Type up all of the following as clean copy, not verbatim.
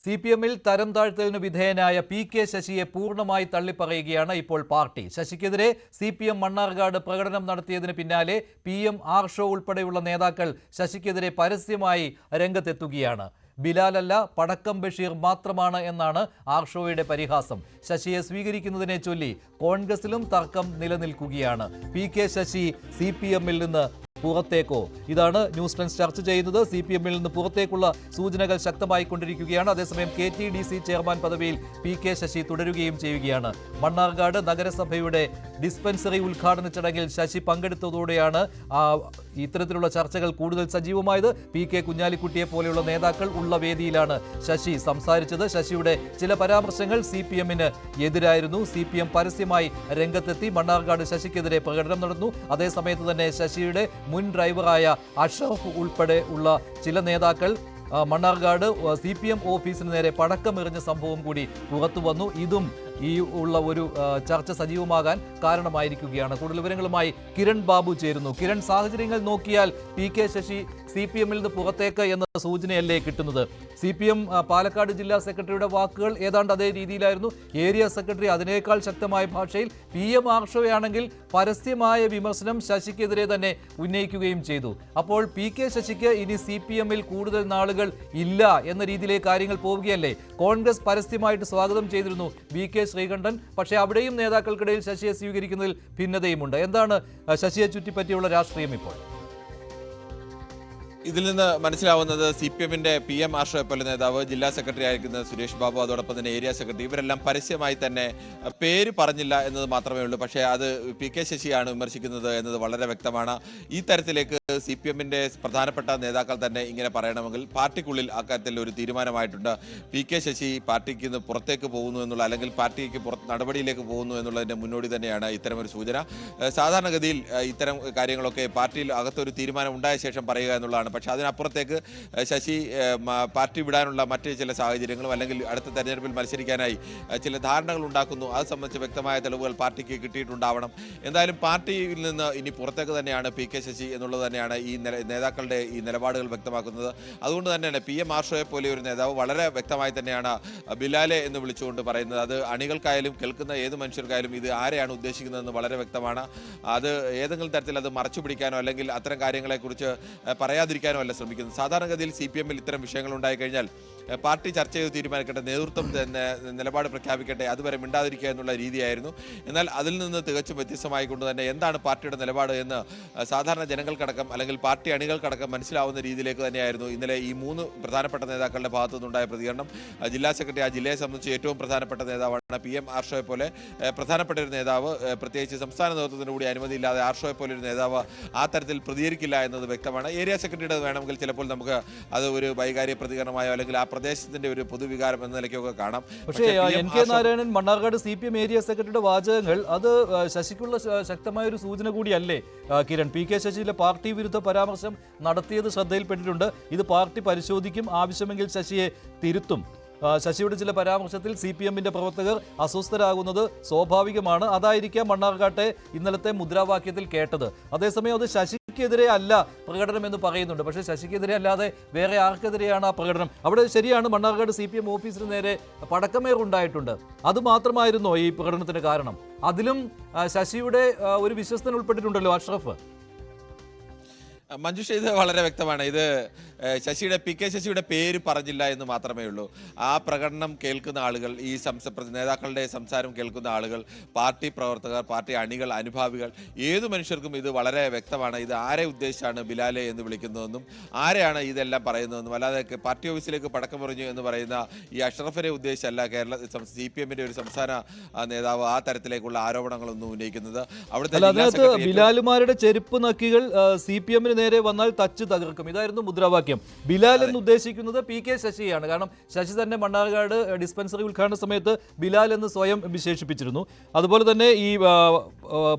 CPM-ൽ തരം താഴ്ത്തലിന് വിധേയനായ PK ശശിയെ പൂർണ്ണമായി തള്ളിപ്പറയുകയാണ് ഇപ്പോൾ പാർട്ടി. ശശിക്കെതിരെ CPM മണ്ണാർക്കാട് പ്രകടനം നടത്തിയതിന് പിന്നാലെ PM ആർ ഷോ ഉൾപ്പെടെയുള്ള നേതാക്കൾ ശശിക്കെതിരെ പരസ്യമായി രംഗത്തെത്തുകയാണ്. ബിലാലല്ല പടക്കം ബഷീർ മാത്രമാണ് എന്നാണ് ആർ ഷോയുടെ പരിഹാസം. ശശിയെ സ്വീകരിക്കുന്നതിനെ ചൊല്ലി കോൺഗ്രസിലും തർക്കം നിലനിൽക്കുകയാണ്. PK ശശി CPM-ൽ നിന്ന് പുറത്തേക്കോ? ഇതാണ് ന്യൂസ് ട്രെൻഡ്സ് ചർച്ച ചെയ്യുന്നത്. CPM-ൽ നിന്ന് പുറത്തേക്കുള്ള സൂചനകൾ ശക്തമായിക്കൊണ്ടിരിക്കുകയാണ്. അതേസമയം KTDC ചെയർമാൻ പദവിയിൽ PK ശശി തുടരുകയും ചെയ്യുകയാണ്. മണ്ണാർക്കാട് നഗരസഭയുടെ ഡിസ്പെൻസറി ഉദ്ഘാടന ചടങ്ങിൽ ശശി പങ്കെടുത്തതോടെയാണ് ഇത്തരത്തിലുള്ള ചർച്ചകൾ കൂടുതൽ സജീവമായത്. PK കുഞ്ഞാലിക്കുട്ടിയെ പോലെയുള്ള നേതാക്കൾ ഉള്ള വേദിയിലാണ് ശശി സംസാരിച്ചത്. ശശിയുടെ ചില പരാമർശങ്ങൾ CPM-ന് എതിരായിരുന്നു. CPM പരസ്യമായി രംഗത്തെത്തി മണ്ണാർക്കാട് ശശിക്കെതിരെ പ്രകടനം നടന്നു. അതേസമയത്ത് തന്നെ ശശിയുടെ മുൻ ഡ്രൈവറായ അഷ്റഫ് ഉൾപ്പെടെ ഉള്ള ചില നേതാക്കൾ മണ്ണാർക്കാട് CPM ഓഫീസിന് നേരെ പടക്കമെറിഞ്ഞ സംഭവം കൂടി പുറത്തു വന്നു. ഇതും ഈ ഉള്ള ഒരു ചർച്ച സജീവമാകാൻ കാരണമായിരിക്കുകയാണ്. കൂടുതൽ വിവരങ്ങളുമായി കിരൺ ബാബു ചേരുന്നു. കിരൺ, സാഹചര്യങ്ങൾ നോക്കിയാൽ PK ശശി CPM-ൽ നിന്ന് പുറത്തേക്ക് എന്ന സൂചനയല്ലേ കിട്ടുന്നത്? CPM പാലക്കാട് ജില്ലാ സെക്രട്ടറിയുടെ വാക്കുകൾ ഏതാണ്ട് അതേ രീതിയിലായിരുന്നു. ഏരിയ സെക്രട്ടറി അതിനേക്കാൾ ശക്തമായ ഭാഷയിൽ PM ആർ ഷോയാണെങ്കിൽ പരസ്യമായ വിമർശനം ശശിക്കെതിരെ തന്നെ ഉന്നയിക്കുകയും ചെയ്തു. അപ്പോൾ PK ശശിക്ക് ഇനി CPM-ൽ കൂടുതൽ നാളുകൾ ഇല്ല എന്ന രീതിയിലേക്ക് കാര്യങ്ങൾ പോവുകയല്ലേ? കോൺഗ്രസ് പരസ്യമായിട്ട് സ്വാഗതം ചെയ്തിരുന്നു VK ശ്രീകണ്ഠൻ. പക്ഷേ അവിടെയും നേതാക്കൾക്കിടയിൽ ശശിയെ സ്വീകരിക്കുന്നതിൽ ഭിന്നതയുമുണ്ട്. എന്താണ് ശശിയെ ചുറ്റിപ്പറ്റിയുള്ള രാഷ്ട്രീയം ഇപ്പോൾ? ഇതിൽ നിന്ന് മനസ്സിലാവുന്നത് CPM-ന്റെ PM ആർ ഷോ പോലെ നേതാവ്, ജില്ലാ സെക്രട്ടറി ആയിരിക്കുന്ന സുരേഷ് ബാബു, അതോടൊപ്പം തന്നെ ഏരിയ സെക്രട്ടറി, ഇവരെല്ലാം പരസ്യമായി തന്നെ പേര് പറഞ്ഞില്ല എന്നത് മാത്രമേ ഉള്ളൂ. പക്ഷേ അത് PK ശശിയാണ് വിമർശിക്കുന്നത് എന്നത് വളരെ വ്യക്തമാണ്. ഈ തരത്തിലേക്ക് CPM-ന്റെ പ്രധാനപ്പെട്ട നേതാക്കൾ തന്നെ ഇങ്ങനെ പറയണമെങ്കിൽ പാർട്ടിക്കുള്ളിൽ അക്കാര്യത്തിൽ ഒരു തീരുമാനമായിട്ടുണ്ട്. PK ശശി പാർട്ടിക്ക് നിന്ന് പുറത്തേക്ക് പോകുന്നു എന്നുള്ള, അല്ലെങ്കിൽ പാർട്ടിക്ക് നടപടിയിലേക്ക് പോകുന്നു എന്നുള്ളതിൻ്റെ മുന്നോടി തന്നെയാണ് ഇത്തരമൊരു സൂചന. സാധാരണഗതിയിൽ ഇത്തരം കാര്യങ്ങളൊക്കെ പാർട്ടിയിൽ അകത്തൊരു തീരുമാനം ഉണ്ടായ ശേഷം പറയുക എന്നുള്ളതാണ്. പക്ഷേ അതിനപ്പുറത്തേക്ക് ശശി പാർട്ടി വിടാനുള്ള മറ്റ് ചില സാഹചര്യങ്ങളും അല്ലെങ്കിൽ അടുത്ത തെരഞ്ഞെടുപ്പിൽ മത്സരിക്കാനായി ചില ധാരണകൾ ഉണ്ടാക്കുന്നു. അത് സംബന്ധിച്ച് വ്യക്തമായ തെളിവുകൾ പാർട്ടിക്ക് കിട്ടിയിട്ടുണ്ടാവണം. എന്തായാലും പാർട്ടിയിൽ നിന്ന് ഇനി പുറത്തേക്ക് തന്നെയാണ് PK ശശി എന്നുള്ളത് തന്നെയാണ് ഈ നേതാക്കളുടെ ഈ നിലപാടുകൾ വ്യക്തമാക്കുന്നത്. അതുകൊണ്ട് തന്നെയാണ് PM ആർ ഷോയെ പോലെ ഒരു നേതാവ് വളരെ വ്യക്തമായി തന്നെയാണ് ബിലാലെ എന്ന് വിളിച്ചുകൊണ്ട് പറയുന്നത്. അത് അണികൾക്കായാലും കേൾക്കുന്ന ഏത് മനുഷ്യർക്കായാലും ഇത് ആരെയാണ് ഉദ്ദേശിക്കുന്നതെന്ന് വളരെ വ്യക്തമാണ്. അത് ഏതെങ്കിലും തരത്തിൽ അത് മറച്ചു പിടിക്കാനോ അല്ലെങ്കിൽ അത്തരം കാര്യങ്ങളെക്കുറിച്ച് പറയാതിരിക്കാനോ അല്ല ശ്രമിക്കുന്നത്. സാധാരണഗതിയിൽ CPM-ൽ ഇത്തരം വിഷയങ്ങൾ ഉണ്ടായിക്കഴിഞ്ഞാൽ പാർട്ടി ചർച്ച ചെയ്ത് തീരുമാനിക്കട്ടെ, നേതൃത്വം നിലപാട് പ്രഖ്യാപിക്കട്ടെ, അതുവരെ മിണ്ടാതിരിക്കുക എന്നുള്ള രീതിയായിരുന്നു. എന്നാൽ അതിൽ നിന്ന് തികച്ചും വ്യത്യസ്തമായിക്കൊണ്ട് തന്നെ എന്താണ് പാർട്ടിയുടെ നിലപാട് എന്ന് സാധാരണ ജനങ്ങൾക്കടക്കം അല്ലെങ്കിൽ പാർട്ടി അണികൾക്കടക്കം മനസ്സിലാവുന്ന രീതിയിലേക്ക് തന്നെയായിരുന്നു ഇന്നലെ ഈ 3 പ്രധാനപ്പെട്ട നേതാക്കളുടെ ഭാഗത്തു നിന്നുണ്ടായ പ്രതികരണം. ജില്ലാ സെക്രട്ടറി ആ ജില്ലയെ സംബന്ധിച്ച് ഏറ്റവും പ്രധാനപ്പെട്ട നേതാവാണ്. PM ആർ ഷോയെ പോലെ പ്രധാനപ്പെട്ട ഒരു നേതാവ്, പ്രത്യേകിച്ച് സംസ്ഥാന നേതൃത്വത്തിന് കൂടി അനുമതിയില്ലാതെ ആർ ഷോയെ പോലെ ഒരു നേതാവ് ആ തരത്തിൽ പ്രതികരിക്കില്ല എന്നത് വ്യക്തമാണ്. ഏരിയ സെക്രട്ടറിയുടെ വേണമെങ്കിൽ ചിലപ്പോൾ നമുക്ക് അത് ഒരു വൈകാരിക പ്രതികരണമായോ അല്ലെങ്കിൽ ആ പ്രദേശത്തിന്റെ ഒരു പൊതുവികാരം എന്ന നിലയ്ക്കൊക്കെ കാണാം. പക്ഷേ NK Narayanan Mannarkkad CPM area സെക്രട്ടറിയുടെ വാചകങ്ങൾ അത് ശശിക്കുള്ള ശക്തമായ ഒരു സൂചന കൂടിയല്ലേ കിരൺ? PK ശശിയിലെ പാർട്ടി വിരുദ്ധ പരാമർശം നടത്തിയത് ശ്രദ്ധയിൽപ്പെട്ടിട്ടുണ്ട്. ഇത് പാർട്ടി പരിശോധിക്കും, ആവശ്യമെങ്കിൽ ശശിയെ തിരുത്തും. ശശിയുടെ ചില പരാമർശത്തിൽ CPM-ന്റെ പ്രവർത്തകർ അസ്വസ്ഥരാകുന്നത് സ്വാഭാവികമാണ്. അതായിരിക്കാം മണ്ണാർക്കാട്ടെ ഇന്നലത്തെ മുദ്രാവാക്യത്തിൽ കേട്ടത്. അതേസമയം അത് ശശിക്കെതിരെ അല്ല പ്രകടനം എന്ന് പറയുന്നുണ്ട്. പക്ഷേ ശശിക്കെതിരെ അല്ലാതെ വേറെ ആർക്കെതിരെയാണ് ആ പ്രകടനം? അവിടെ ശരിയാണ്, മണ്ണാർക്കാട് CPM ഓഫീസിന് നേരെ പടക്കമേറുണ്ടായിട്ടുണ്ട്. അത് മാത്രമായിരുന്നോ ഈ പ്രകടനത്തിന് കാരണം? അതിലും ശശിയുടെ ഒരു വിശ്വസ്തൻ ഉൾപ്പെട്ടിട്ടുണ്ടല്ലോ, അഷ്റഫ്. മഞ്ജുഷ, ഇത് വളരെ വ്യക്തമാണ്. ഇത് PK ശശിയുടെ പേര് പറഞ്ഞില്ല എന്ന് മാത്രമേ ഉള്ളൂ. ആ പ്രകടനം കേൾക്കുന്ന ആളുകൾ, ഈ നേതാക്കളുടെ സംസാരം കേൾക്കുന്ന ആളുകൾ, പാർട്ടി പ്രവർത്തകർ, പാർട്ടി അണികൾ, അനുഭാവികൾ, ഏതു മനുഷ്യർക്കും ഇത് വളരെ വ്യക്തമാണ്. ഇത് ആരെ ഉദ്ദേശിച്ചാണ് ബിലാലെ എന്ന് വിളിക്കുന്നതെന്നും ആരെയാണ് ഇതെല്ലാം പറയുന്നതെന്നും, അല്ലാതെ പാർട്ടി ഓഫീസിലേക്ക് പടക്കമെറിഞ്ഞു എന്ന് പറയുന്ന ഈ അഷ്റഫിനെ ഉദ്ദേശിച്ചല്ല CPM-ന്റെ ഒരു സംസ്ഥാന നേതാവ് ആ തരത്തിലേക്കുള്ള ആരോപണങ്ങളൊന്നും ഉന്നയിക്കുന്നത്. അവിടുത്തെ ബിലാലുമാരുടെ ചെരുപ്പ് നക്കികൾ CPM-ന് നേരെ വന്നാൽ തച്ച് തകർക്കും, ഇതായിരുന്നു മുദ്രാവാക്യം. ബിലാൽ എന്ന് ഉദ്ദേശിക്കുന്നത് PK ശശിയാണ്. കാരണം ശശി തന്നെ മണ്ണാർക്കാട് ഡിസ്പെൻസറി ഉദ്ഘാടന സമയത്ത് ബിലാൽ എന്ന് സ്വയം വിശേഷിപ്പിച്ചിരുന്നു. അതുപോലെ തന്നെ ഈ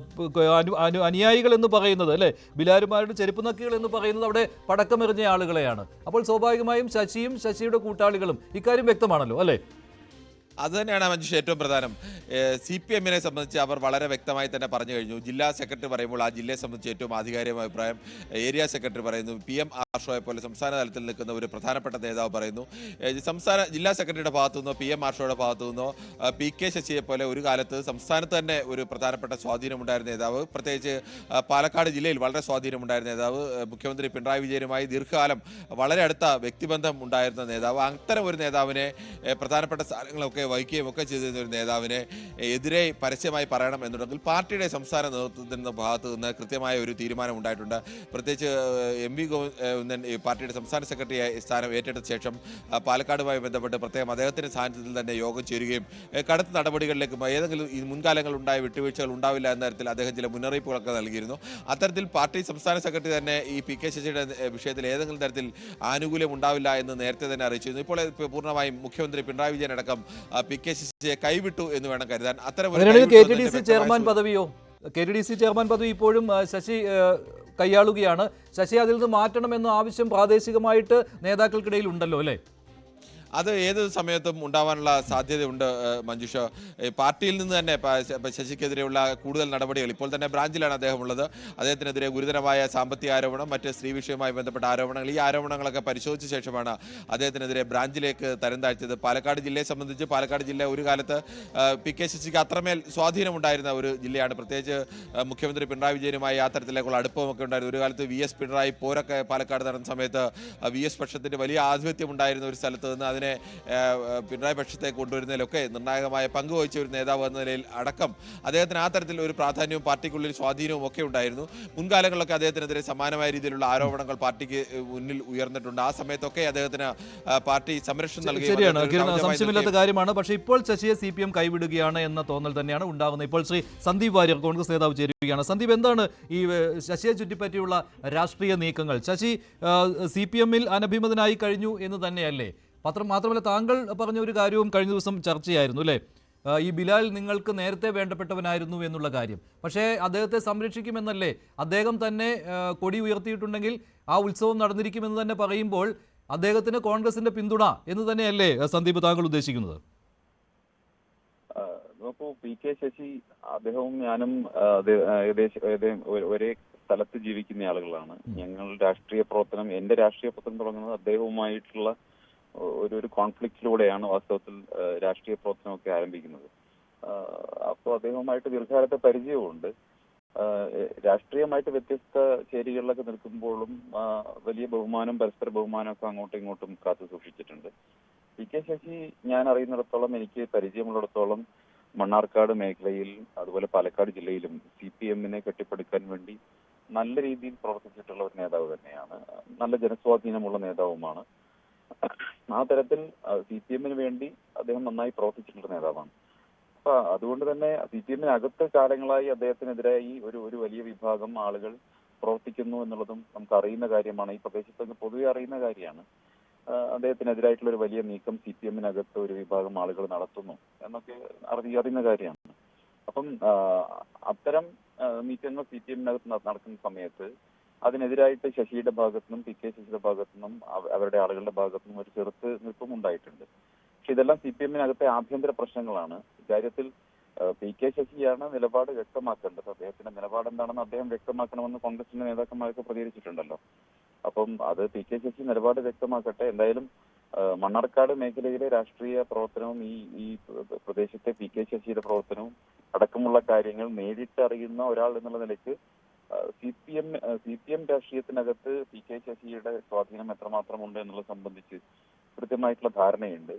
അനുയായികൾ എന്ന് പറയുന്നത്, അല്ലെ, ബിലാലുമാരുടെ ചെരുപ്പ് നക്കികൾ എന്ന് പറയുന്നത് അവിടെ പടക്കമെറിഞ്ഞ ആളുകളെയാണ്. അപ്പോൾ സ്വാഭാവികമായും ശശിയും ശശിയുടെ കൂട്ടാളികളും ഇക്കാര്യം വ്യക്തമാണല്ലോ, അല്ലേ? അത് തന്നെയാണ് മഞ്ജുഷ ഏറ്റവും പ്രധാനം. CPM സംബന്ധിച്ച് അവർ വളരെ വ്യക്തമായി തന്നെ പറഞ്ഞു കഴിഞ്ഞു. ജില്ലാ സെക്രട്ടറി പറയുമ്പോൾ ആ ജില്ലയെ സംബന്ധിച്ച് ഏറ്റവും ആധികാരികമായ അഭിപ്രായം ഏരിയ സെക്രട്ടറി പറയുന്നു. PM ആർഷോയെ പോലെ സംസ്ഥാന തലത്തിൽ നിൽക്കുന്ന ഒരു പ്രധാനപ്പെട്ട നേതാവ് പറയുന്നു. ജില്ലാ സെക്രട്ടറിയുടെ ഭാഗത്തു നിന്നോ PM ആർഷോയുടെ ഭാഗത്തു നിന്നോ PK ശശിയെ പോലെ ഒരു കാലത്ത് സംസ്ഥാനത്ത് തന്നെ ഒരു പ്രധാനപ്പെട്ട സ്വാധീനമുണ്ടായിരുന്ന നേതാവ്, പ്രത്യേകിച്ച് പാലക്കാട് ജില്ലയിൽ വളരെ സ്വാധീനമുണ്ടായിരുന്ന നേതാവ്, മുഖ്യമന്ത്രി പിണറായി വിജയനുമായി ദീർഘകാലം വളരെ അടുത്ത വ്യക്തിബന്ധം ഉണ്ടായിരുന്ന നേതാവ്, അത്തരം ഒരു നേതാവിനെ പ്രധാനപ്പെട്ട സ്ഥാനങ്ങളൊക്കെ വഹിക്കുകയും ഒക്കെ ചെയ്തിരുന്ന ഒരു നേതാവിനെ എതിരെ പരസ്യമായി പറയണം എന്നുണ്ടെങ്കിൽ പാർട്ടിയുടെ സംസ്ഥാന നേതൃത്വത്തിൻ്റെ ഭാഗത്ത് നിന്ന് കൃത്യമായ ഒരു തീരുമാനം ഉണ്ടായിട്ടുണ്ട്. പ്രത്യേകിച്ച് MV ഗോവിന്ദൻ പാർട്ടിയുടെ സംസ്ഥാന സെക്രട്ടറി സ്ഥാനം ഏറ്റെടുത്ത ശേഷം പാലക്കാടുമായി ബന്ധപ്പെട്ട് പ്രത്യേകം അദ്ദേഹത്തിൻ്റെ സാന്നിധ്യത്തിൽ തന്നെ യോഗം ചേരുകയും കടുത്ത നടപടികളിലേക്ക് ഏതെങ്കിലും ഈ മുൻകാലങ്ങളുണ്ടായ വിട്ടുവീഴ്ചകൾ ഉണ്ടാവില്ല എന്ന തരത്തിൽ അദ്ദേഹം ചില മുന്നറിയിപ്പുകളൊക്കെ നൽകിയിരുന്നു. അത്തരത്തിൽ പാർട്ടി സംസ്ഥാന സെക്രട്ടറി തന്നെ ഈ PK ശശിയുടെ വിഷയത്തിൽ ഏതെങ്കിലും തരത്തിൽ ആനുകൂല്യം ഉണ്ടാവില്ല എന്ന് നേരത്തെ തന്നെ അറിയിച്ചിരുന്നു. ഇപ്പോൾ പൂർണ്ണമായും മുഖ്യമന്ത്രി പിണറായി വിജയൻ അടക്കം PK ശശിയെ കൈവിട്ടു എന്ന് വേണം കരുതാൻ. അത്തരം KTDC ചെയർമാൻ പദവിയോ KTDC ചെയർമാൻ പദവി ഇപ്പോഴും ശശി കൈയാളുകയാണ്. ശശി അതിൽ നിന്ന് മാറ്റണമെന്ന ആവശ്യം പ്രാദേശികമായിട്ട് നേതാക്കൾക്കിടയിൽ ഉണ്ടല്ലോ അല്ലേ? അത് ഏത് സമയത്തും ഉണ്ടാവാനുള്ള സാധ്യതയുണ്ട് മഞ്ജുഷ. പാർട്ടിയിൽ നിന്ന് തന്നെ ശശിക്കെതിരെയുള്ള കൂടുതൽ നടപടികൾ, ഇപ്പോൾ തന്നെ ബ്രാഞ്ചിലാണ് അദ്ദേഹം ഉള്ളത്, അദ്ദേഹത്തിനെതിരെ ഗുരുതരമായ സാമ്പത്തിക ആരോപണം, മറ്റ് സ്ത്രീ വിഷയവുമായി ബന്ധപ്പെട്ട ആരോപണങ്ങൾ, ഈ ആരോപണങ്ങളൊക്കെ പരിശോധിച്ച ശേഷമാണ് അദ്ദേഹത്തിനെതിരെ ബ്രാഞ്ചിലേക്ക് തരം താഴ്ത്തിയത്. പാലക്കാട് ജില്ലയെ സംബന്ധിച്ച് പാലക്കാട് ജില്ല ഒരു കാലത്ത് PK ശശിക്ക് അത്രമേൽ സ്വാധീനമുണ്ടായിരുന്ന ഒരു ജില്ലയാണ്. പ്രത്യേകിച്ച് മുഖ്യമന്ത്രി പിണറായി വിജയനുമായി ആ തരത്തിലേക്കുള്ള അടുപ്പമൊക്കെ ഉണ്ടായിരുന്നു. ഒരു കാലത്ത് VS പിണറായി പോരൊക്കെ പാലക്കാട് നടന്ന സമയത്ത് VS പക്ഷത്തിൻ്റെ വലിയ ആധിപത്യം ഉണ്ടായിരുന്ന ഒരു സ്ഥലത്ത് നിന്ന് അതിനെ പിണറായി പക്ഷത്തെ കൊണ്ടുവരുന്നതിലൊക്കെ നിർണായകമായ പങ്ക് വഹിച്ച ഒരു നേതാവ് എന്ന നിലയിൽ അടക്കം അദ്ദേഹത്തിന് ആ തരത്തിൽ ഒരു പ്രാധാന്യവും പാർട്ടിക്കുള്ളിൽ സ്വാധീനവും ഒക്കെ ഉണ്ടായിരുന്നു. മുൻകാലങ്ങളിലൊക്കെ അദ്ദേഹത്തിനെതിരെ സമാനമായ രീതിയിലുള്ള ആരോപണങ്ങൾ പാർട്ടിക്ക് മുന്നിൽ ഉയർന്നിട്ടുണ്ട്. ആ സമയത്തൊക്കെ അദ്ദേഹത്തിന് പാർട്ടി സംരക്ഷണം നൽകി. ശരിയാണ്, സംശയമില്ലാത്ത കാര്യമാണ്. പക്ഷേ ഇപ്പോൾ ശശിയെ CPM കൈവിടുകയാണ് എന്ന തോന്നൽ തന്നെയാണ് ഉണ്ടാകുന്നത്. ഇപ്പോൾ ശ്രീ സന്ദീപ് വാര്യർ കോൺഗ്രസ് നേതാവ് ചേരുകയാണ്. സന്ദീപ്, എന്താണ് ഈ ശശിയെ ചുറ്റിപ്പറ്റിയുള്ള രാഷ്ട്രീയ നീക്കങ്ങൾ? ശശി CPM-ൽ അനഭിമതനായി കഴിഞ്ഞു എന്ന് തന്നെയല്ലേ? മാത്രമല്ല, താങ്കൾ പറഞ്ഞ ഒരു കാര്യവും കഴിഞ്ഞ ദിവസം ചർച്ചയായിരുന്നു അല്ലേ? ഈ ബിലാൽ നിങ്ങൾക്ക് നേരത്തെ വേണ്ടപ്പെട്ടവനായിരുന്നു എന്നുള്ള കാര്യം. പക്ഷേ അദ്ദേഹത്തെ സംരക്ഷിക്കുമെന്നല്ലേ അദ്ദേഹം തന്നെ കൊടി ഉയർത്തിയിട്ടുണ്ടെങ്കിൽ ആ ഉത്സവം നടന്നിരിക്കുമെന്ന് തന്നെ പറയുമ്പോൾ അദ്ദേഹത്തിന് കോൺഗ്രസിന്റെ പിന്തുണ എന്ന് തന്നെയല്ലേ സന്ദീപ് താങ്കൾ ഉദ്ദേശിക്കുന്നത്? നോക്കൂ, PK ശശി അദ്ദേഹവും ഞാനും ഏകദേശം ഒരേ സ്ഥലത്ത് ജീവിക്കുന്ന ആളുകളാണ്. ഞങ്ങൾ രാഷ്ട്രീയ പ്രവർത്തനം, എന്റെ രാഷ്ട്രീയ പ്രവർത്തനം തുടങ്ങുന്നത് അദ്ദേഹവുമായിട്ടുള്ള ഒരു കോൺഫ്ലിക്റ്റിലൂടെയാണ് വാസ്തവത്തിൽ രാഷ്ട്രീയ പ്രവർത്തനമൊക്കെ ആരംഭിക്കുന്നത്. അപ്പോൾ അദ്ദേഹവുമായിട്ട് ദീർഘകാലത്തെ പരിചയമുണ്ട്. രാഷ്ട്രീയമായിട്ട് വ്യത്യസ്ത ചേരികളിലൊക്കെ നിൽക്കുമ്പോഴും വലിയ ബഹുമാനം, പരസ്പര ബഹുമാനമൊക്കെ അങ്ങോട്ടും ഇങ്ങോട്ടും കാത്തു സൂക്ഷിച്ചിട്ടുണ്ട്. PK ശശി ഞാൻ അറിയുന്നിടത്തോളം, എനിക്ക് പരിചയമുള്ളിടത്തോളം മണ്ണാർക്കാട് മേഖലയിൽ അതുപോലെ പാലക്കാട് ജില്ലയിലും CPM-നെ കെട്ടിപ്പടുക്കാൻ വേണ്ടി നല്ല രീതിയിൽ പ്രവർത്തിച്ചിട്ടുള്ള ഒരു നേതാവ് തന്നെയാണ്. നല്ല ജനസ്വാധീനമുള്ള നേതാവുമാണ്. ആ തരത്തിൽ CPM-ന് വേണ്ടി അദ്ദേഹം നന്നായി പ്രവർത്തിച്ചിട്ടുള്ള നേതാവാണ്. അപ്പൊ അതുകൊണ്ട് തന്നെ CPM-നകത്ത് കാലങ്ങളായി അദ്ദേഹത്തിനെതിരായി ഒരു വലിയ വിഭാഗം ആളുകൾ പ്രവർത്തിക്കുന്നു എന്നുള്ളതും നമുക്ക് അറിയുന്ന കാര്യമാണ്. ഈ പ്രദേശത്ത് പൊതുവെ അറിയുന്ന കാര്യമാണ്. അദ്ദേഹത്തിനെതിരായിട്ടുള്ള ഒരു വലിയ നീക്കം CPM-നകത്ത് ഒരു വിഭാഗം ആളുകൾ നടത്തുന്നു എന്നൊക്കെ അറിയുന്ന കാര്യമാണ്. അപ്പം അത്തരം നീക്കങ്ങൾ CPM-നകത്ത് നടക്കുന്ന സമയത്ത് അതിനെതിരായിട്ട് ശശിയുടെ ഭാഗത്തുനിന്നും PK ശശിയുടെ ഭാഗത്തുനിന്നും അവരുടെ ആളുകളുടെ ഭാഗത്തുനിന്നും ഒരു ചെറുത്ത് നിൽപ്പും ഉണ്ടായിട്ടുണ്ട്. പക്ഷെ ഇതെല്ലാം CPM-നകത്തെ ആഭ്യന്തര പ്രശ്നങ്ങളാണ്. ഇക്കാര്യത്തിൽ PK ശശിയാണ് നിലപാട് വ്യക്തമാക്കേണ്ടത്. അദ്ദേഹത്തിന്റെ നിലപാട് എന്താണെന്ന് അദ്ദേഹം വ്യക്തമാക്കണമെന്ന് കോൺഗ്രസിന്റെ നേതാക്കന്മാരൊക്കെ പ്രതികരിച്ചിട്ടുണ്ടല്ലോ. അപ്പം അത് PK ശശി നിലപാട് വ്യക്തമാക്കട്ടെ. എന്തായാലും മണ്ണാർക്കാട് മേഖലയിലെ രാഷ്ട്രീയ പ്രവർത്തനവും ഈ പ്രദേശത്തെ PK ശശിയുടെ പ്രവർത്തനവും അടക്കമുള്ള കാര്യങ്ങൾ നേരിട്ട് അറിയുന്ന ഒരാൾ എന്നുള്ള നിലയ്ക്ക് CPM രാഷ്ട്രീയത്തിനകത്ത് PK ശശിയുടെ സ്വാധീനം എത്രമാത്രം ഉണ്ട് എന്നുള്ളത് സംബന്ധിച്ച് കൃത്യമായിട്ടുള്ള ധാരണയുണ്ട്.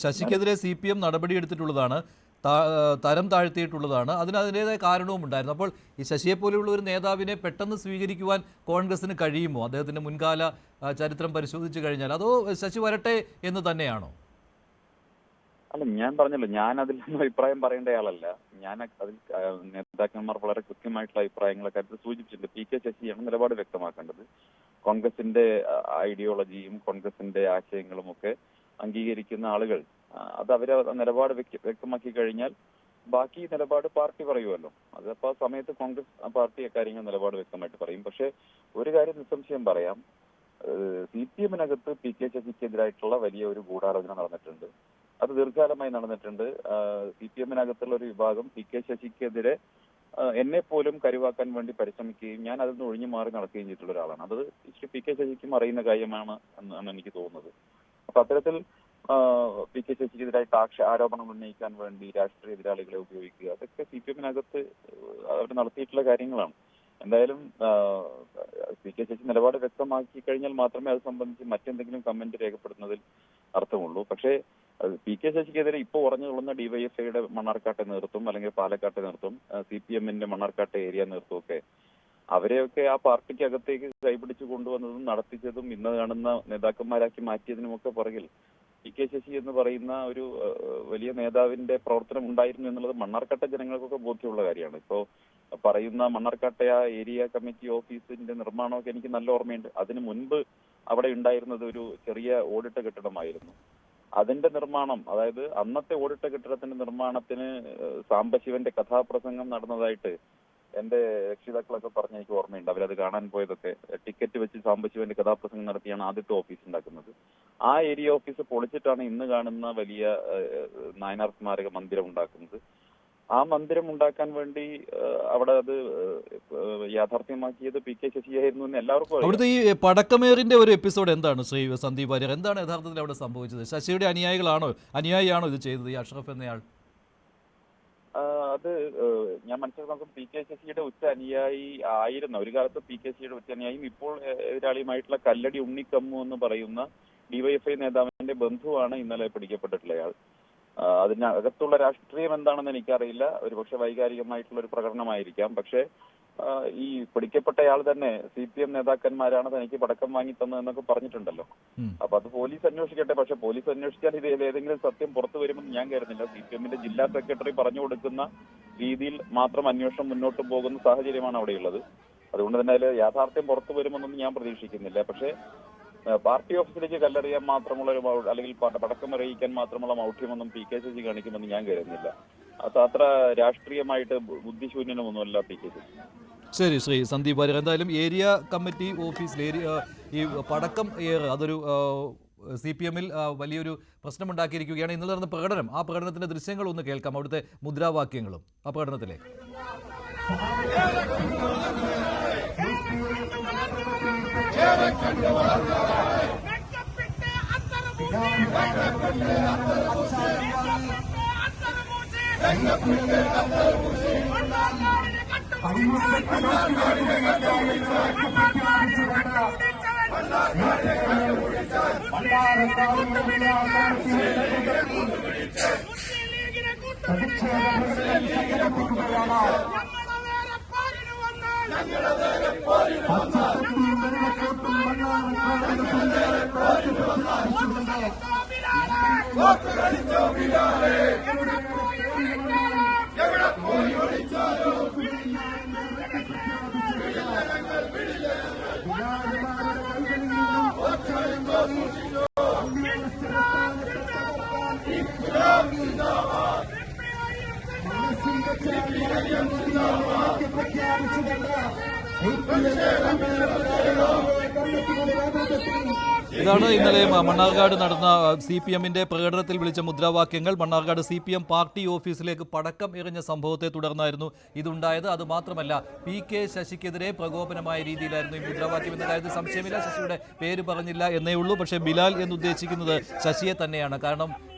ശശിക്കെതിരെ CPM നടപടിയെടുത്തിട്ടുള്ളതാണ്, തരം താഴ്ത്തിയിട്ടുള്ളതാണ്. അതിൻ്റെതായ കാരണവും ഉണ്ടായിരുന്നു. അപ്പോൾ ഈ ശശിയെ പോലെയുള്ള ഒരു നേതാവിനെ പെട്ടെന്ന് സ്വീകരിക്കുവാൻ കോൺഗ്രസിന് കഴിയുമോ? അദ്ദേഹത്തിന്റെ മുൻകാല ചരിത്രം പരിശോധിച്ചു കഴിഞ്ഞാൽ അതോ ശശി വരട്ടെ എന്ന് തന്നെയാണോ? അല്ല, ഞാൻ പറഞ്ഞല്ലോ, ഞാൻ അതിലൊന്നും അഭിപ്രായം പറയേണ്ട ആളല്ല. ഞാൻ അതിൽ നേതാക്കന്മാർ വളരെ കൃത്യമായിട്ടുള്ള അഭിപ്രായങ്ങളൊക്കെ കാര്യത്തിൽ സൂചിപ്പിച്ചിട്ടുണ്ട്. PK ശശിയാണ് നിലപാട് വ്യക്തമാക്കേണ്ടത്. കോൺഗ്രസിന്റെ ഐഡിയോളജിയും കോൺഗ്രസിന്റെ ആശയങ്ങളും ഒക്കെ അംഗീകരിക്കുന്ന ആളുകൾ അത് അവരെ നിലപാട് വ്യക്തമാക്കി കഴിഞ്ഞാൽ ബാക്കി നിലപാട് പാർട്ടി പറയുമല്ലോ. അതപ്പോൾ ആ സമയത്ത് കോൺഗ്രസ് പാർട്ടി അക്കാര്യങ്ങൾ നിലപാട് വ്യക്തമായിട്ട് പറയും. പക്ഷെ ഒരു കാര്യം നിസ്സംശയം പറയാം, CPM-നകത്ത് PK ശശിക്കെതിരായിട്ടുള്ള വലിയ ഒരു ഗൂഢാലോചന നടന്നിട്ടുണ്ട്. അത് ദീർഘകാലമായി നടന്നിട്ടുണ്ട്. CPM-നകത്തുള്ള ഒരു വിഭാഗം PK ശശിക്കെതിരെ എന്നെ പോലും കരുവാക്കാൻ വേണ്ടി പരിശ്രമിക്കുകയും ഞാൻ അതിൽ നിന്ന് ഒഴിഞ്ഞു മാറി നടക്കുകയും ചെയ്തിട്ടുള്ള ഒരാളാണ്. അത് PK ശശിക്കും അറിയുന്ന കാര്യമാണ് എന്നാണ് എനിക്ക് തോന്നുന്നത്. അപ്പൊ അത്തരത്തിൽ PK ശശിക്കെതിരായിട്ട് ആരോപണം ഉന്നയിക്കാൻ വേണ്ടി രാഷ്ട്രീയ എതിരാളികളെ ഉപയോഗിക്കുക, അതൊക്കെ CPM-നകത്ത് അവർ നടത്തിയിട്ടുള്ള കാര്യങ്ങളാണ്. എന്തായാലും PK ശശി നിലപാട് വ്യക്തമാക്കി കഴിഞ്ഞാൽ മാത്രമേ അത് സംബന്ധിച്ച് മറ്റെന്തെങ്കിലും കമന്റ് രേഖപ്പെടുത്തുന്നതിൽ അർത്ഥമുള്ളൂ. പക്ഷേ PK ശശിക്കെതിരെ ഇപ്പോൾ ഉറഞ്ഞു കൊള്ളുന്ന DYFIയുടെ മണ്ണാർക്കാട്ടെ നേതൃത്വം അല്ലെങ്കിൽ പാലക്കാട്ടെ നേതൃത്വം, CPM-ന്റെ മണ്ണാർക്കാട്ടെ ഏരിയ നേതൃത്വമൊക്കെ അവരെയൊക്കെ ആ പാർട്ടിക്ക് അകത്തേക്ക് കൈപിടിച്ചു കൊണ്ടുവന്നതും നടത്തിച്ചതും ഇന്ന് കാണുന്ന നേതാക്കന്മാരാക്കി മാറ്റിയതിനുമൊക്കെ പുറകിൽ PK ശശി എന്ന് പറയുന്ന ഒരു വലിയ നേതാവിന്റെ പ്രവർത്തനം ഉണ്ടായിരുന്നു എന്നുള്ളത് മണ്ണാർക്കാട്ടെ ജനങ്ങൾക്കൊക്കെ ബോധ്യമുള്ള കാര്യമാണ്. ഇപ്പോ പറയുന്ന മണ്ണാർക്കാട്ടെ ആ ഏരിയ കമ്മിറ്റി ഓഫീസിന്റെ നിർമ്മാണമൊക്കെ എനിക്ക് നല്ല ഓർമ്മയുണ്ട്. അതിനു മുൻപ് അവിടെ ഉണ്ടായിരുന്നത് ഒരു ചെറിയ ഓടിട്ട കെട്ടിടമായിരുന്നു. അതിന്റെ നിർമ്മാണം, അതായത് അന്നത്തെ ഓടിട്ട കെട്ടിടത്തിന്റെ നിർമ്മാണത്തിന് സാംബശിവന്റെ കഥാപ്രസംഗം നടന്നതായിട്ട് എന്റെ രക്ഷിതാക്കളൊക്കെ പറഞ്ഞ എനിക്ക് ഓർമ്മയുണ്ട്. അവരത് കാണാൻ പോയതൊക്കെ ടിക്കറ്റ് വെച്ച് സാംബശിവന്റെ കഥാപ്രസംഗം നടത്തിയാണ് ആദ്യത്തെ ഓഫീസ് ഉണ്ടാക്കുന്നത്. ആ ഏരിയ ഓഫീസ് പൊളിച്ചിട്ടാണ് ഇന്ന് കാണുന്ന വലിയ നായനാർ സ്മാരക മന്ദിരം ഉണ്ടാക്കുന്നത്. ആ മന്ദിരം ഉണ്ടാക്കാൻ വേണ്ടി അവിടെ അത് യാഥാർത്ഥ്യമാക്കിയത് PK ശശിയായിരുന്നു എന്ന് എല്ലാവർക്കും അറിയാം. അവിടുത്തെ ഈ പടക്കമേറിന്റെ ഒരു എപ്പിസോഡ് എന്താണ് ശ്രീ സന്ദീപ് വാര്യർ? എന്താണ് യഥാർത്ഥത്തിൽ അവിടെ സംഭവിച്ചത്? ശശിയുടെ അനുയായിയാണോ ഇത് ചെയ്തത് ഈ അഷ്റഫ് എന്നയാൾ? അത് ഞാൻ മനസ്സിലാക്കും PK ശശിയുടെ ഉച്ച അനുയായി ആയിരുന്ന ഒരു കാലത്ത് PK ശശിയുടെ ഉച്ച അനുയായും ഇപ്പോൾ എതിരാളിയുമായിട്ടുള്ള കല്ലടി ഉണ്ണിക്കമ്മു എന്ന് പറയുന്ന DYFI നേതാവിന്റെ ബന്ധുവാണ് ഇന്നലെ പിടിക്കപ്പെട്ടിട്ടുള്ളയാൾ. അതിനകത്തുള്ള രാഷ്ട്രീയം എന്താണെന്ന് എനിക്കറിയില്ല. ഒരുപക്ഷെ വൈകാരികമായിട്ടുള്ള ഒരു പ്രകടനമായിരിക്കാം. പക്ഷേ ഈ പിടിക്കപ്പെട്ടയാൾ തന്നെ CPM നേതാക്കന്മാരാണ് തനിക്ക് പടക്കം വാങ്ങി തന്നതെന്നൊക്കെ പറഞ്ഞിട്ടുണ്ടല്ലോ. അപ്പൊ അത് പോലീസ് അന്വേഷിക്കട്ടെ. പക്ഷെ പോലീസ് അന്വേഷിച്ചാൽ ഇത് ഏതെങ്കിലും സത്യം പുറത്തു വരുമെന്ന് ഞാൻ കരുതുന്നില്ല. CPM-ന്റെ ജില്ലാ സെക്രട്ടറി പറഞ്ഞു കൊടുക്കുന്ന രീതിയിൽ മാത്രം അന്വേഷണം മുന്നോട്ട് പോകുന്ന സാഹചര്യമാണ് അവിടെയുള്ളത്. അതുകൊണ്ട് തന്നെ അതിൽ യാഥാർത്ഥ്യം പുറത്തു വരുമെന്നൊന്നും ഞാൻ പ്രതീക്ഷിക്കുന്നില്ല. പക്ഷേ പാർട്ടി ഓഫീസിലേക്ക് കല്ലെറിയാൻ മാത്രമുള്ള അല്ലെങ്കിൽ പടക്കം അറിയിക്കാൻ മാത്രമുള്ള മൗഢ്യമൊന്നും PK ശശി കാണിക്കുമെന്ന് ഞാൻ കരുതുന്നില്ല. അത് അത്ര രാഷ്ട്രീയമായിട്ട് ബുദ്ധിശൂന്യനൊന്നുമല്ല PK ശശി. ശരി ശ്രീ സന്ദീപ് വാര്യർ, എന്തായാലും ഏരിയ കമ്മിറ്റി ഓഫീസിൽ ഈ പടക്കം അതൊരു CPM-ൽ വലിയൊരു പ്രശ്നമുണ്ടാക്കിയിരിക്കുകയാണ്. ഇന്നലെ നടന്ന പ്രകടനം, ആ പ്രകടനത്തിന്റെ ദൃശ്യങ്ങൾ ഒന്ന് കേൾക്കാം, അവിടുത്തെ മുദ്രാവാക്യങ്ങളും ആ പ്രകടനത്തിലേക്ക്. ഇതാണ് ഇന്നലെ മണ്ണാർക്കാട് നടന്ന CPM-ന്റെ പ്രകടനത്തിൽ വിളിച്ച മുദ്രാവാക്യങ്ങൾ. മണ്ണാർക്കാട് CPM പാർട്ടി ഓഫീസിലേക്ക് പടക്കം എറിഞ്ഞ സംഭവത്തെ തുടർന്നായിരുന്നു ഇതുണ്ടായത്. അതുമാത്രമല്ല, PK ശശിക്കെതിരെ പ്രകോപനമായ രീതിയിലായിരുന്നു ഈ മുദ്രാവാക്യം എന്ന കാര്യത്തിൽ സംശയമില്ല. ശശിയുടെ പേര് പറഞ്ഞില്ല എന്നേ ഉള്ളൂ. പക്ഷേ ബിലാൽ എന്നുദ്ദേശിക്കുന്നത് ശശിയെ തന്നെയാണ്. കാരണം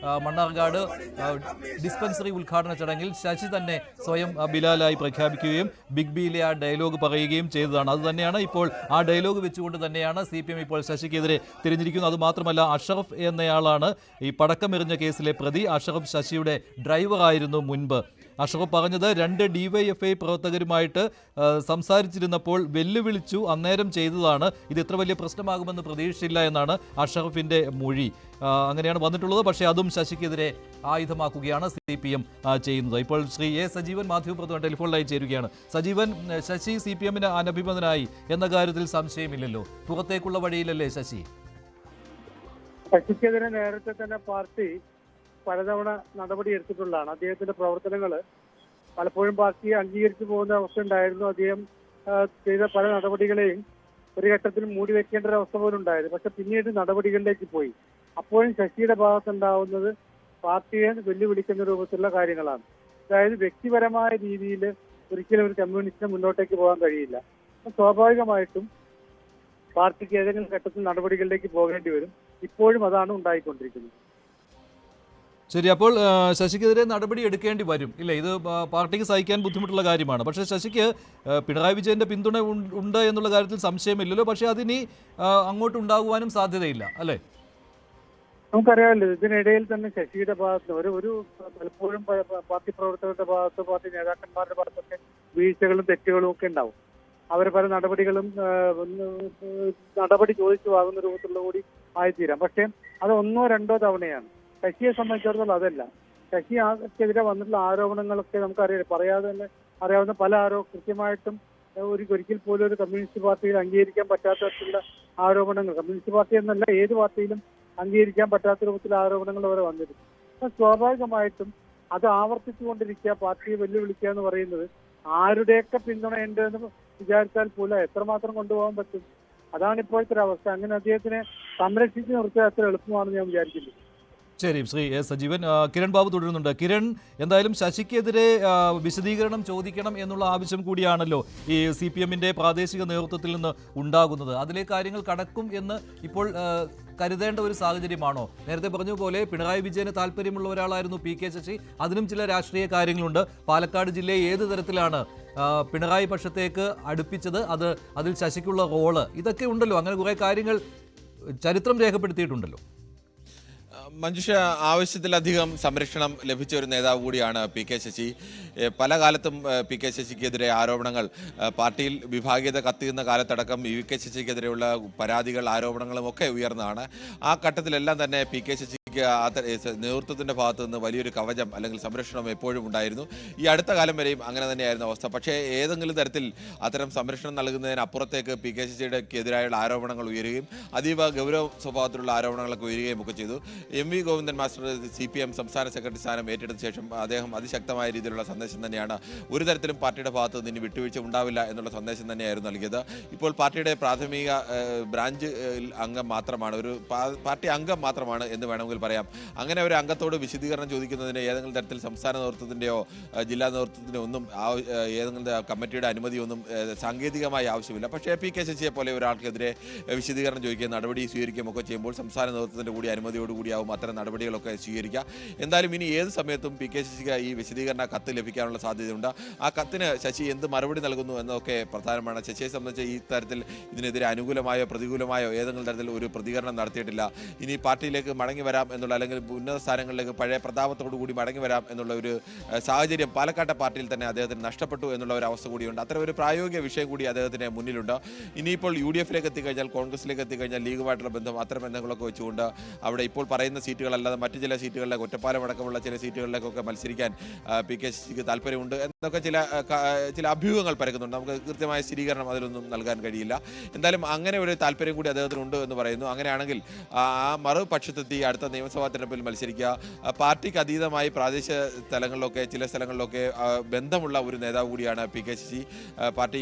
മണ്ണാർക്കാട് ഡിസ്പെൻസറി ഉദ്ഘാടന ചടങ്ങിൽ ശശി തന്നെ സ്വയം ബിലാലായി പ്രഖ്യാപിക്കുകയും ബിഗ് ബിയിലെ ആ ഡയലോഗ് പറയുകയും ചെയ്തതാണ്. അതുതന്നെയാണ് ഇപ്പോൾ ആ ഡയലോഗ് വെച്ചുകൊണ്ട് തന്നെയാണ് CPM ഇപ്പോൾ ശശിക്കെതിരെ തിരിഞ്ഞിരിക്കുന്നത്. അതുമാത്രമല്ല, അഷറഫ് എന്നയാളാണ് ഈ പടക്കമെറിഞ്ഞ കേസിലെ പ്രതി. അഷറഫ് ശശിയുടെ ഡ്രൈവറായിരുന്നു മുൻപ്. അഷറഫ് പറഞ്ഞത് 2 DYFI പ്രവർത്തകരുമായിട്ട് സംസാരിച്ചിരുന്നപ്പോൾ വെല്ലുവിളിച്ചു, അന്നേരം ചെയ്തതാണ്. ഇത് ഇത്ര വലിയ പ്രശ്നമാകുമെന്ന് പ്രതീക്ഷിച്ചില്ല എന്നാണ് അഷറഫിന്റെ മൊഴി. അങ്ങനെയാണ് വന്നിട്ടുള്ളത്. പക്ഷേ അതും ശശിക്കെതിരെ ആയുധമാക്കുകയാണ് CPM ചെയ്യുന്നത്. ഇപ്പോൾ ശ്രീ A സജീവൻ മാധ്യമപ്രവർത്തകൻ ടെലിഫോണിലായി ചേരുകയാണ്. സജീവൻ, ശശി CPM-ന് അനഭിമതനായി എന്ന കാര്യത്തിൽ സംശയമില്ലല്ലോ. പുറത്തേക്കുള്ള വഴിയിലല്ലേ ശശി? ശശിക്കെതിരെ നേരത്തെ തന്നെ പാർട്ടി പലതവണ നടപടി എടുത്തിട്ടുള്ളതാണ്. അദ്ദേഹത്തിന്റെ പ്രവർത്തനങ്ങൾ പലപ്പോഴും പാർട്ടി അംഗീകരിച്ചു പോകുന്ന അവസ്ഥ ഉണ്ടായിരുന്നു. അദ്ദേഹം ചെയ്ത പല നടപടികളെയും ഒരു ഘട്ടത്തിൽ മൂടി വെക്കേണ്ട ഒരു അവസ്ഥ പോലും ഉണ്ടായിരുന്നു. പക്ഷെ പിന്നീട് നടപടികളിലേക്ക് പോയി. അപ്പോഴും ശശിയുടെ ഭാഗത്തുണ്ടാവുന്നത് പാർട്ടിയെ വെല്ലുവിളിക്കുന്ന രൂപത്തിലുള്ള കാര്യങ്ങളാണ്. അതായത് വ്യക്തിപരമായ രീതിയിൽ ഒരിക്കലും ഒരു കമ്മ്യൂണിസ്റ്റിന് മുന്നോട്ടേക്ക് പോകാൻ കഴിയില്ല. സ്വാഭാവികമായിട്ടും പാർട്ടിക്ക് ഏതെങ്കിലും ഘട്ടത്തിൽ നടപടികളിലേക്ക് പോകേണ്ടി വരും. ഇപ്പോഴും അതാണ് ഉണ്ടായിക്കൊണ്ടിരിക്കുന്നത്. ശരി, അപ്പോൾ ശശിക്കെതിരെ നടപടി എടുക്കേണ്ടി വരും ഇല്ലേ? ഇത് പാർട്ടിക്ക് സഹിക്കാൻ ബുദ്ധിമുട്ടുള്ള കാര്യമാണ്. പക്ഷേ ശശിക്ക് പിണറായി വിജയന്റെ പിന്തുണ ഉണ്ട് എന്നുള്ള കാര്യത്തിൽ സംശയമില്ലല്ലോ. പക്ഷേ അതിനി അങ്ങോട്ട് ഉണ്ടാകുവാനും സാധ്യതയില്ല അല്ലേ? നമുക്കറിയാമല്ലോ, ഇതിനിടയിൽ തന്നെ ശശിയുടെ ഭാഗത്ത് ഒരു പലപ്പോഴും പാർട്ടി പ്രവർത്തകരുടെ ഭാഗത്ത്, പാർട്ടി നേതാക്കന്മാരുടെ ഭാഗത്തൊക്കെ വീഴ്ചകളും തെറ്റുകളും ഒക്കെ ഉണ്ടാവും. അവർ പല നടപടികളും നടപടി ചോദിച്ചു വാങ്ങുന്ന രൂപത്തിലുള്ള കൂടി ആയിത്തീരാം. പക്ഷെ അത് ഒന്നോ രണ്ടോ തവണയാണ്. ശശിയെ സംബന്ധിച്ചിടത്തോളം അതല്ല. ശശിക്കെതിരെ വന്നിട്ടുള്ള ആരോപണങ്ങളൊക്കെ നമുക്കറിയാം, പറയാതെ തന്നെ അറിയാവുന്ന പല കൃത്യമായിട്ടും ഒരിക്കൽ പോലും ഒരു കമ്മ്യൂണിസ്റ്റ് പാർട്ടിയിൽ അംഗീകരിക്കാൻ പറ്റാത്ത തരത്തിലുള്ള ആരോപണങ്ങൾ, കമ്മ്യൂണിസ്റ്റ് പാർട്ടി എന്നല്ല ഏത് പാർട്ടിയിലും അംഗീകരിക്കാൻ പറ്റാത്ത രൂപത്തിലുള്ള ആരോപണങ്ങൾ വരെ വന്നിരുന്നു. അപ്പൊ സ്വാഭാവികമായിട്ടും അത് ആവർത്തിച്ചുകൊണ്ടിരിക്കുക, പാർട്ടിയെ വെല്ലുവിളിക്കുക എന്ന് പറയുന്നത് ആരുടെയൊക്കെ പിന്തുണ ഉണ്ട് എന്ന് വിചാരിച്ചാൽ പോലും എത്രമാത്രം കൊണ്ടുപോകാൻ പറ്റും? അതാണ് ഇപ്പോഴത്തെ ഒരു അവസ്ഥ. അങ്ങനെ അദ്ദേഹത്തിനെ സംരക്ഷിച്ച് നിർത്തുക അത്ര എളുപ്പമാണെന്ന് ഞാൻ വിചാരിക്കുന്നു. ശരി, ശ്രീ എസ് സജീവൻ. കിരൺ ബാബു തുടരുന്നുണ്ട്. കിരൺ, എന്തായാലും ശശിക്കെതിരെ വിശദീകരണം ചോദിക്കണം എന്നുള്ള ആവശ്യം കൂടിയാണല്ലോ ഈ CPM-ന്റെ പ്രാദേശിക നേതൃത്വത്തിൽ നിന്ന് ഉണ്ടാകുന്നത്. അതിലെ കാര്യങ്ങൾ കടക്കും എന്ന് ഇപ്പോൾ കരുതേണ്ട ഒരു സാഹചര്യമാണോ? നേരത്തെ പറഞ്ഞ പോലെ പിണറായി വിജയന് താല്പര്യമുള്ള ഒരാളായിരുന്നു PK ശശി. അതിനും ചില രാഷ്ട്രീയ കാര്യങ്ങളുണ്ട്. പാലക്കാട് ജില്ലയെ ഏത് തരത്തിലാണ് പിണറായി പക്ഷത്തേക്ക് അടുപ്പിച്ചത്, അതിൽ ശശിക്കുള്ള റോള്, ഇതൊക്കെ ഉണ്ടല്ലോ. അങ്ങനെ കുറേ കാര്യങ്ങൾ ചരിത്രം രേഖപ്പെടുത്തിയിട്ടുണ്ടല്ലോ. മഞ്ജുഷ, ആവശ്യത്തിലധികം സംരക്ഷണം ലഭിച്ച ഒരു നേതാവ് കൂടിയാണ് PK ശശി. പല കാലത്തും PK ശശിക്കെതിരെ ആരോപണങ്ങൾ, പാർട്ടിയിൽ വിഭാഗീയത കത്തിയുന്ന കാലത്തടക്കം VK ശശിക്കെതിരെയുള്ള പരാതികൾ, ആരോപണങ്ങളും ഒക്കെ ഉയർന്നതാണ്. ആ ഘട്ടത്തിലെല്ലാം തന്നെ PK ശശിക്ക് നേതൃത്വത്തിന്റെ ഭാഗത്തു നിന്ന് വലിയൊരു കവചം അല്ലെങ്കിൽ സംരക്ഷണം എപ്പോഴും ഉണ്ടായിരുന്നു. ഈ അടുത്ത കാലം വരെയും അങ്ങനെ തന്നെയായിരുന്നു അവസ്ഥ. പക്ഷേ ഏതെങ്കിലും തരത്തിൽ അത്തരം സംരക്ഷണം നൽകുന്നതിനപ്പുറത്തേക്ക് PK ശശിയുടെക്കെതിരായുള്ള ആരോപണങ്ങൾ ഉയരുകയും അതീവ ഗൗരവ സ്വഭാവത്തിലുള്ള ആരോപണങ്ങളൊക്കെ ഉയരുകയും ഒക്കെ ചെയ്തു. MV ഗോവിന്ദൻ മാസ്റ്റർ CPM സംസ്ഥാന സെക്രട്ടറി സ്ഥാനം ഏറ്റെടുത്ത ശേഷം അദ്ദേഹം അതിശക്തമായ രീതിയിലുള്ള സന്ദേശം തന്നെയാണ്, ഒരു തരത്തിലും പാർട്ടിയുടെ ഭാഗത്ത് നിന്ന് ഇനി വിട്ടുവീഴ്ച ഉണ്ടാവില്ല എന്നുള്ള സന്ദേശം തന്നെയായിരുന്നു നൽകിയത്. ഇപ്പോൾ പാർട്ടിയുടെ പ്രാഥമിക ബ്രാഞ്ച് അംഗം മാത്രമാണ്, ഒരു പാർട്ടി അംഗം മാത്രമാണ് എന്ന് വേണമെങ്കിൽ പറയാം. അങ്ങനെ ഒരു അംഗത്തോട് വിശദീകരണം ചോദിക്കുന്നതിന് ഏതെങ്കിലും തരത്തിൽ സംസ്ഥാന നേതൃത്വത്തിൻ്റെയോ ജില്ലാ നേതൃത്വത്തിൻ്റെയോ ഒന്നും ഏതെങ്കിലും കമ്മിറ്റിയുടെ അനുമതിയൊന്നും സാങ്കേതികമായി ആവശ്യമില്ല. പക്ഷേ PK ശശിയെ പോലെ ഒരാൾക്കെതിരെ വിശദീകരണം ചോദിക്കുകയും നടപടി സ്വീകരിക്കുകയും ഒക്കെ ചെയ്യുമ്പോൾ സംസ്ഥാന നേതൃത്വത്തിൻ്റെ കൂടി അനുമതിയോടുകൂടിയാവും അത്തരം നടപടികളൊക്കെ സ്വീകരിക്കുക. എന്തായാലും ഇനി ഏത് സമയത്തും PK ശശിക്ക് ഈ വിശദീകരണ കത്ത് ലഭിക്കാനുള്ള സാധ്യതയുണ്ട്. ആ കത്തിന് ശശി എന്ത് മറുപടി നൽകുന്നു എന്നതൊക്കെ പ്രധാനമാണ്. ശശിയെ സംബന്ധിച്ച് ഈ തരത്തിൽ ഇതിനെതിരെ അനുകൂലമായോ പ്രതികൂലമായോ ഏതെങ്കിലും തരത്തിൽ ഒരു പ്രതികരണം നടത്തിയിട്ടില്ല. ഇനി പാർട്ടിയിലേക്ക് മടങ്ങി വരാം എന്നുള്ള, അല്ലെങ്കിൽ ഉന്നത സ്ഥാനങ്ങളിലേക്ക് പഴയ പ്രതാപത്തോടു കൂടി മടങ്ങി വരാം എന്നുള്ള ഒരു സാഹചര്യം പാലക്കാട്ടെ പാർട്ടിയിൽ തന്നെ അദ്ദേഹത്തിന് നഷ്ടപ്പെട്ടു എന്നുള്ള ഒരു അവസ്ഥ കൂടിയുണ്ട്. അത്തരം ഒരു പ്രായോഗിക വിഷയം കൂടി അദ്ദേഹത്തിന് മുന്നിലുണ്ട്. ഇനിയിപ്പോൾ UDF-ലേക്ക് എത്തിക്കഴിഞ്ഞാൽ, കോൺഗ്രസിലേക്ക് എത്തിക്കഴിഞ്ഞാൽ ലീഗുമായിട്ടുള്ള ബന്ധം, അത്തരം ബന്ധങ്ങളൊക്കെ വെച്ചുകൊണ്ട് അവിടെ ഇപ്പോൾ പറയുന്ന സീറ്റുകളല്ലാതെ മറ്റു ചില സീറ്റുകളിലേക്ക്, ഒറ്റപ്പാലം അടക്കമുള്ള ചില സീറ്റുകളിലേക്കൊക്കെ മത്സരിക്കാൻ PK ശശിക്ക് താല്പര്യമുണ്ട് എന്നൊക്കെ ചില അഭ്യൂഹങ്ങൾ പരക്കുന്നുണ്ട്. നമുക്ക് കൃത്യമായ സ്ഥിരീകരണം അതിലൊന്നും നൽകാൻ കഴിയില്ല. എന്തായാലും അങ്ങനെ ഒരു താല്പര്യം കൂടി അദ്ദേഹത്തിനുണ്ട് എന്ന് പറയുന്നു. അങ്ങനെയാണെങ്കിൽ ആ മറുപക്ഷത്തെത്തി അടുത്ത നിയമസഭാ തെരഞ്ഞെടുപ്പിൽ മത്സരിക്കുക, പാർട്ടിക്ക് അതീതമായി പ്രാദേശിക തലങ്ങളിലൊക്കെ ചില സ്ഥലങ്ങളിലൊക്കെ ബന്ധമുള്ള ഒരു നേതാവ് കൂടിയാണ് PK ശശി. പാർട്ടി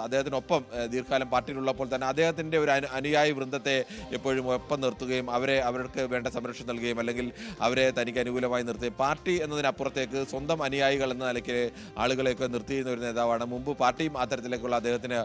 അദ്ദേഹത്തിനൊപ്പം ദീർഘകാലം പാർട്ടിയിലുള്ളപ്പോൾ തന്നെ അദ്ദേഹത്തിൻ്റെ ഒരു അനുയായി വൃന്ദത്തെ എപ്പോഴും ഒപ്പം നിർത്തുകയും അവർക്ക് വേണ്ട സംരക്ഷണം നൽകുകയും അല്ലെങ്കിൽ അവരെ തനിക്ക് അനുകൂലമായി നിർത്തുകയും പാർട്ടി എന്നതിനപ്പുറത്തേക്ക് സ്വന്തം അനുയായികൾ എന്ന നിലയ്ക്ക് ആളുകളെയൊക്കെ നിർത്തിയിരുന്ന ഒരു നേതാവാണ്. മുമ്പ് പാർട്ടിയും അത്തരത്തിലേക്കുള്ള അദ്ദേഹത്തിന്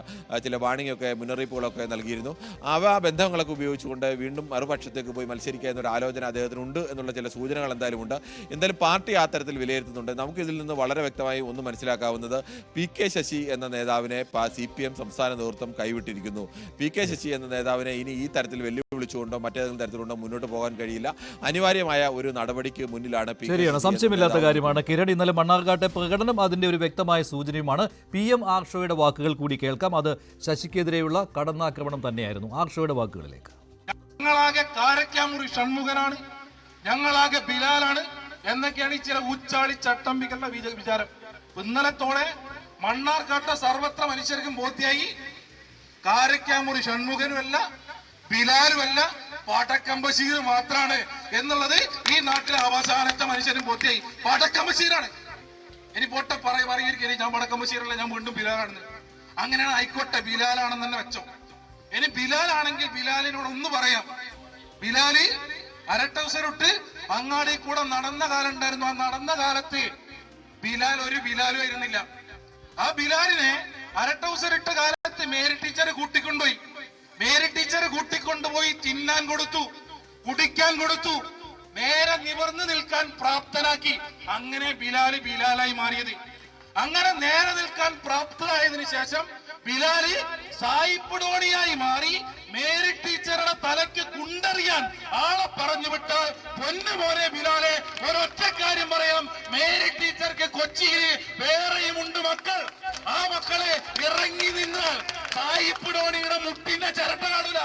ചില വാണിംഗൊക്കെ, മുന്നറിയിപ്പുകളൊക്കെ നൽകിയിരുന്നു. ആ ബന്ധങ്ങളൊക്കെ ഉപയോഗിച്ചുകൊണ്ട് വീണ്ടും മറുപക്ഷത്തേക്ക് പോയി മത്സരിക്കുക എന്നൊരു ആലോചന അദ്ദേഹത്തിനുണ്ട് എന്നുള്ള ചില സൂചനകൾ എന്തായാലും ഉണ്ട്. എന്തായാലും പാർട്ടി ആ തരത്തിൽ വിലയിരുത്തുന്നുണ്ട്. നമുക്കിതിൽ നിന്ന് വളരെ വ്യക്തമായി ഒന്ന് മനസ്സിലാക്കാവുന്നത്, PK ശശി എന്ന നേതാവിനെ CPM സംസ്ഥാന നേതൃത്വം കൈവിട്ടിരിക്കുന്നു. PK ശശി എന്ന നേതാവിനെ ഇനി ഈ തരത്തിൽ വെല്ലുവിളിച്ചുകൊണ്ടോ മറ്റേതെങ്കിലും തരത്തിലുണ്ടോ മുന്നോട്ട് പോകാൻ കഴിയില്ല. അനിവാര്യമായ ഒരു നടപടിക്ക് മുന്നിലാണ് ശരിയാണ്, സംശയമില്ലാത്ത കാര്യമാണ്. കിരൺ, ഇന്നലെ മണ്ണാർക്കാട്ടെ പ്രകടനം അതിന്റെ ഒരു വ്യക്തമായ സൂചനയുമാണ്. PM ആർഷോയുടെ വാക്കുകൾ കൂടി കേൾക്കാം. അത് ശശിക്കെതിരെയുള്ള കടന്നാക്രമണം തന്നെയായിരുന്നു. ആർഷോയുടെ വാക്കുകളിലേക്ക്. ഞങ്ങളാകെ കാരക്കാമുറി ഷൺമുഖനാണ്, ഞങ്ങളാകെ ബിലാലാണ് എന്നൊക്കെയാണ് ഈ ചില ഉച്ചാളി ചട്ടമ്പികളുടെ വിചാരം. ഇന്നലത്തോടെ മണ്ണാർക്കാട്ടെ സർവത്ര മനുഷ്യർക്കും ബോധ്യായി, കാരക്കാമുറി ഷൺമുഖനുമല്ല ബിലാലുമല്ല പടക്കം ബഷീർ മാത്രാണ് എന്നുള്ളത് ഈ നാട്ടിലെ അവസാനത്തെ മനുഷ്യരും ബോധ്യായി. പടക്കം ബഷീറാണ്. ഇനി പൊട്ട പറയുകയും ഞാൻ പടക്കം ബഷീറല്ല, ഞാൻ വീണ്ടും ബിലാലാണെന്ന്. അങ്ങനെയാണ്, ആയിക്കോട്ടെ, ബിലാലാണെന്ന് തന്നെ വെച്ചോ. ഇനി ബിലാലാണെങ്കിൽ ബിലാലിനോട് ഒന്ന് പറയാം, ബിലാല് അരട്ടൗസറിട്ട് അങ്ങാടി കൂടെ നടന്ന കാലം ഉണ്ടായിരുന്നു. ആ നടന്ന കാലത്ത് ബിലാൽ ഒരു ബിലാലും ആയിരുന്നില്ല. ആ ബിലാലിനെ അരട്ടൗസറിട്ട കാലത്ത് മേരി ടീച്ചർ കൂട്ടിക്കൊണ്ടുപോയി. മേരി ടീച്ചർ കൂട്ടിക്കൊണ്ടുപോയി തിന്നാൻ കൊടുത്തു, കുടിക്കാൻ കൊടുത്തു, നേരെ നിവർന്നു നിൽക്കാൻ പ്രാപ്തനാക്കി. അങ്ങനെ ബിലാല് ബിലാലായി മാറിയത്. അങ്ങനെ നേരെ നിൽക്കാൻ പ്രാപ്തനായതിനു ശേഷം ബിലാല് സായിപ്പുടോണിയായി മാറി. മേരി ടീച്ചറുടെ തലയ്ക്ക് കുണ്ടറിയാൻ ആളെ പറഞ്ഞു വിട്ട് പൊന്നുപോലെ ബിലാലെ ഒരൊറ്റ കാര്യം പറയാം, മേരി ടീച്ചർക്ക് കൊച്ചിയിൽ വേറെയും ഉണ്ട് മക്കൾ. ആ മക്കളെ ഇറങ്ങി നിന്നാൽ സായിപ്പുടോണിയുടെ മുട്ടിന്റെ ചിരട്ട കാണില്ല.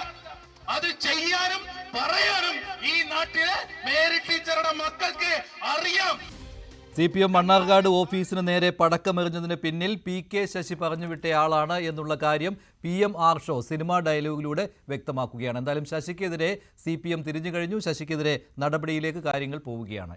അത് ചെയ്യാനും പറയാനും ഈ നാട്ടിലെ മേരി ടീച്ചറുടെ മക്കൾക്ക് അറിയാം. CPM മണ്ണാർക്കാട് ഓഫീസിന് നേരെ പടക്കമെറിഞ്ഞതിന് പിന്നിൽ PK ശശി പറഞ്ഞുവിട്ടയാളാണ് എന്നുള്ള കാര്യം PM ആർ ഷോ സിനിമാ ഡയലോഗിലൂടെ വ്യക്തമാക്കുകയാണ്. എന്തായാലും ശശിക്കെതിരെ CPM തിരിഞ്ഞു കഴിഞ്ഞു. ശശിക്കെതിരെ നടപടിയിലേക്ക് കാര്യങ്ങൾ പോവുകയാണ്.